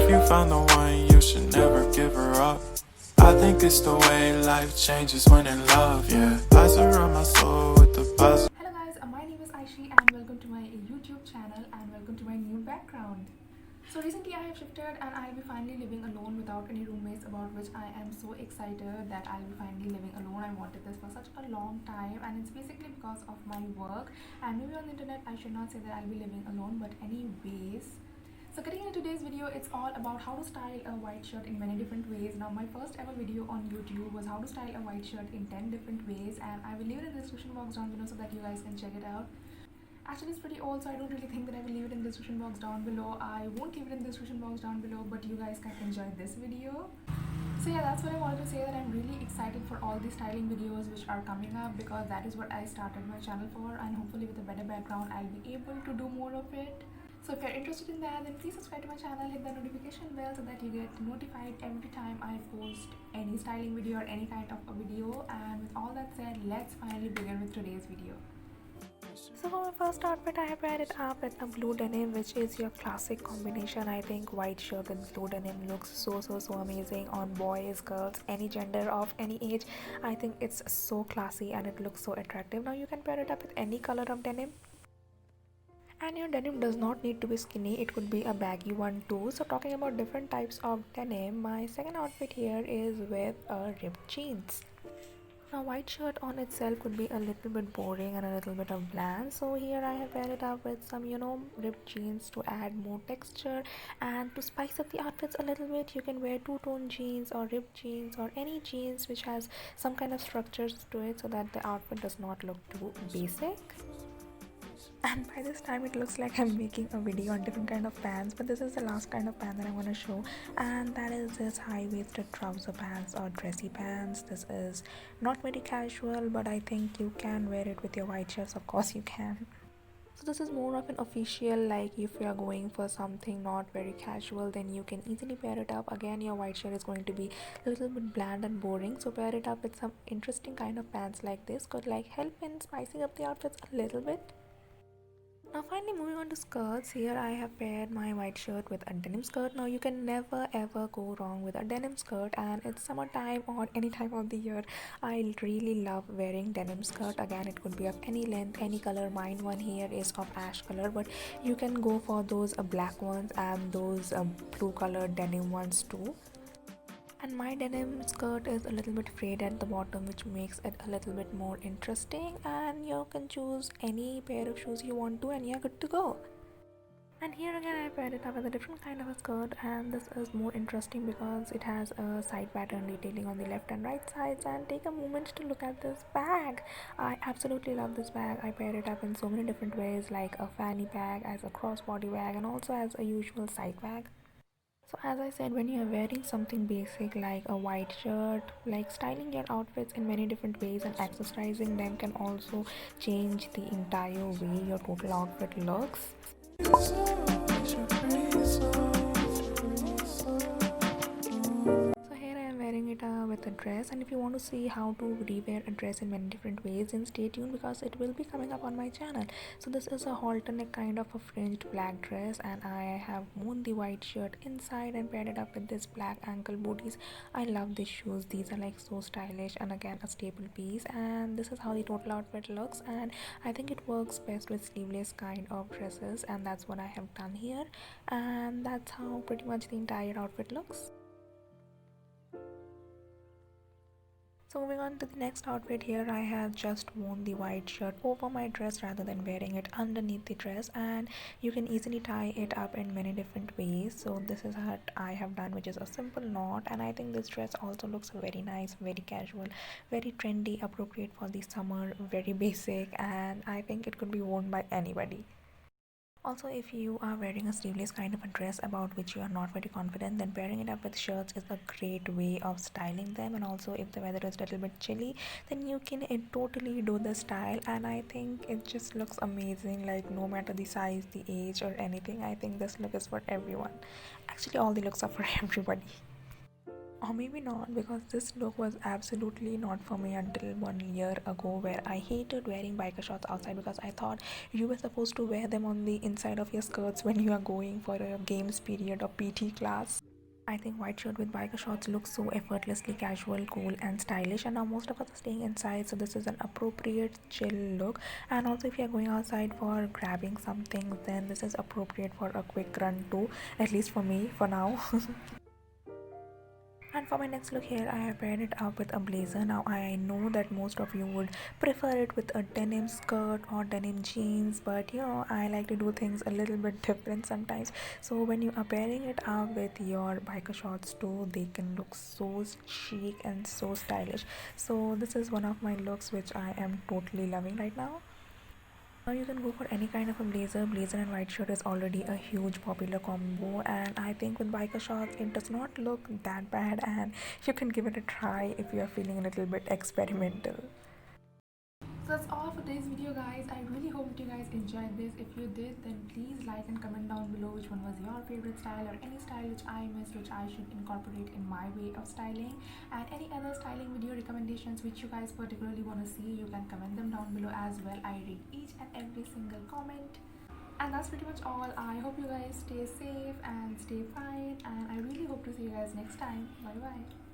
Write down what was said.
if you found the one, you should never give her up. I think it's the way life changes when in love, yeah. I surround my soul with the positive. Hello guys, my name is Aishi and welcome to my YouTube channel and welcome to my new background. So recently I have shifted and I'll be finally living alone without any roommates, about which I am so excited that I'll be finally living alone. I wanted this for such a long time and it's basically because of my work, and maybe on the internet I should not say that I'll be living alone, but anyways. So getting into today's video, it's all about how to style a white shirt in many different ways. Now my first ever video on YouTube was how to style a white shirt in 10 different ways, and I will leave it in the description box down below so that you guys can check it out. Actually it's pretty old, so I don't really think that I will leave it in the description box down below. I won't leave it in the description box down below, but you guys can enjoy this video. So yeah, that's what I wanted to say, that I'm really excited for all the styling videos which are coming up, because that is what I started my channel for, and hopefully with a better background I'll be able to do more of it. So if you're interested in that, then please subscribe to my channel, hit the notification bell so that you get notified every time I post any styling video or any kind of a video. And with all that said, let's finally begin with today's video. So for my first outfit, I have paired it up with a blue denim, which is your classic combination. I think white shirt with blue denim looks so amazing on boys, girls, any gender of any age. I think it's so classy and it looks so attractive. Now you can pair it up with any color of denim. And your denim does not need to be skinny, it could be a baggy one too. So talking about different types of denim, my second outfit here is with a ripped jeans. A white shirt on itself could be a little bit boring and a little bit of bland, so here I have paired it up with some ripped jeans to add more texture. And to spice up the outfits a little bit, you can wear two-tone jeans or ripped jeans or any jeans which has some kind of structures to it so that the outfit does not look too basic. And by this time it looks like I'm making a video on different kind of pants, but this is the last kind of pant that I'm going to show, and that is this high-waisted trouser pants or dressy pants. This is not very casual, but I think you can wear it with your white shirts. Of course you can. So this is more of an official, like if you are going for something not very casual, then you can easily pair it up. Again, your white shirt is going to be a little bit bland and boring, so pair it up with some interesting kind of pants like this could like help in spicing up the outfits a little bit. Now finally moving on to skirts, here I have paired my white shirt with a denim skirt. Now you can never ever go wrong with a denim skirt, and it's summertime or any time of the year. I really love wearing denim skirt. Again, it could be of any length, any color. Mine one here is of ash color, but you can go for those black ones and those blue colored denim ones too. And my denim skirt is a little bit frayed at the bottom, which makes it a little bit more interesting, and you can choose any pair of shoes you want to and you're good to go. And here again I paired it up with a different kind of a skirt, and this is more interesting because it has a side pattern detailing on the left and right sides. And take a moment to look at this bag. I absolutely love this bag. I paired it up in so many different ways, like a fanny bag, as a crossbody bag, and also as a usual side bag. So as I said, when you are wearing something basic like a white shirt, like styling your outfits in many different ways and accessorizing them can also change the entire way your total outfit looks. So here I am wearing it with a dress, and if you want to see how to rewear a dress in many different ways, then stay tuned because it will be coming up on my channel. So this is a halter neck kind of a fringed black dress, and I have worn the white shirt inside and paired it up with this black ankle booties. I love these shoes. These are like so stylish and again a staple piece, and this is how the total outfit looks. And I think it works best with sleeveless kind of dresses, and that's what I have done here, and that's how pretty much the entire outfit looks. So moving on to the next outfit, here I have just worn the white shirt over my dress rather than wearing it underneath the dress, and you can easily tie it up in many different ways. So this is what I have done, which is a simple knot, and I think this dress also looks very nice, very casual, very trendy, appropriate for the summer, very basic, and I think it could be worn by anybody. Also, if you are wearing a sleeveless kind of a dress about which you are not very confident, then pairing it up with shirts is a great way of styling them. And also if the weather is a little bit chilly, then you can totally do the style, and I think it just looks amazing, like no matter the size, the age or anything. I think this look is for everyone. Actually all the looks are for everybody. Or maybe not, because this look was absolutely not for me until 1 year ago, where I hated wearing biker shorts outside because I thought you were supposed to wear them on the inside of your skirts when you are going for a games period or PT class. I think white shirt with biker shorts looks so effortlessly casual, cool, and stylish. And now most of us are staying inside, so this is an appropriate chill look. And also, if you're going outside for grabbing something, then this is appropriate for a quick run too. At least for me, for now. And for my next look here, I have paired it up with a blazer. Now I know that most of you would prefer it with a denim skirt or denim jeans, but I like to do things a little bit different sometimes. So when you are pairing it up with your biker shorts too, they can look so chic and so stylish. So this is one of my looks which I am totally loving right now. Now you can go for any kind of a blazer. Blazer and white shirt is already a huge popular combo, and I think with biker shorts it does not look that bad, and you can give it a try if you are feeling a little bit experimental. So that's all for today's video, guys. I really hope that you guys enjoyed this. If you did, then please like and comment down below which one was your favorite style, or any style which I missed which I should incorporate in my way of styling, and any other styling video recommendations which you guys particularly want to see. You can comment them down below as well. I read each and every single comment. And that's pretty much all. I hope you guys stay safe and stay fine, and I really hope to see you guys next time. Bye bye.